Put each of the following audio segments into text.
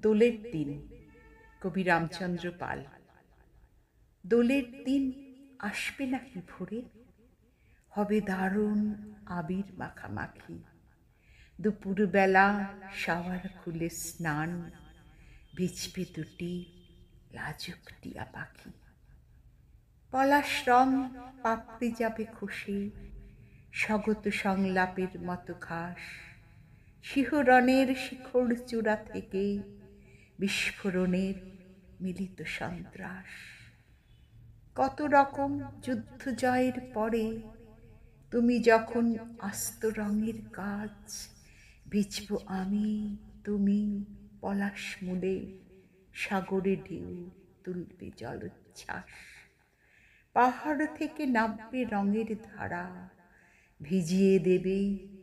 দোলের দিন, কবি রামচন্দ্র পাল। দোলের দিন আসবে নাকি ভোরে, হবে দারুণ আবির মাখামাখি। দুপুরবেলা শাওয়ার খুলে স্নান, ভিজবে দুটি লাজুক টিয়া পাখি। পলাশ রং পাপড়ি যাবে খসে, স্বগত সংলাপের মতো ঘাস। শিহরণের শিখর চূড়া থেকে বিস্ফোরণের মিলিত সন্ত্রাস। কত রকম যুদ্ধ জয়ের পরে তুমি যখন আস্ত রঙের কাজ, ভিজব আমি তুমি পলাশ মূলে, সাগরে ঢেউ তুলবে জলোচ্ছ্বাস। পাহাড় থেকে নামবে রঙের ধারা, ভিজিয়ে দেবে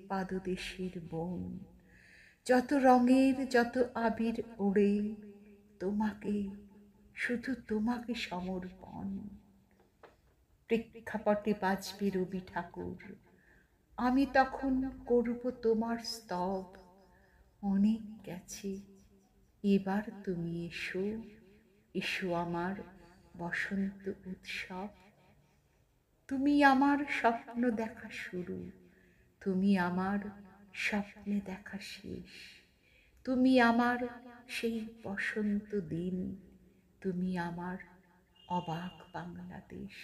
পাদদেশের বন। যত রঙের যত আবির ওড়ে, তোমাকে শুধু তোমাকে সমর্পণ। প্রেক্ষাপটে বাজবে রবি ঠাকুর, আমি তখন করব তোমার স্তব। অনেক গেছে, এবার তুমি এসো, এসো আমার বসন্ত উৎসব। তুমি আমার স্বপ্ন দেখা শুরু, তুমি আমার স্বপ্নে দেখা শেষ। তুমি আমার সেই বসন্ত দিন, তুমি আমার অবাক বাংলাদেশ।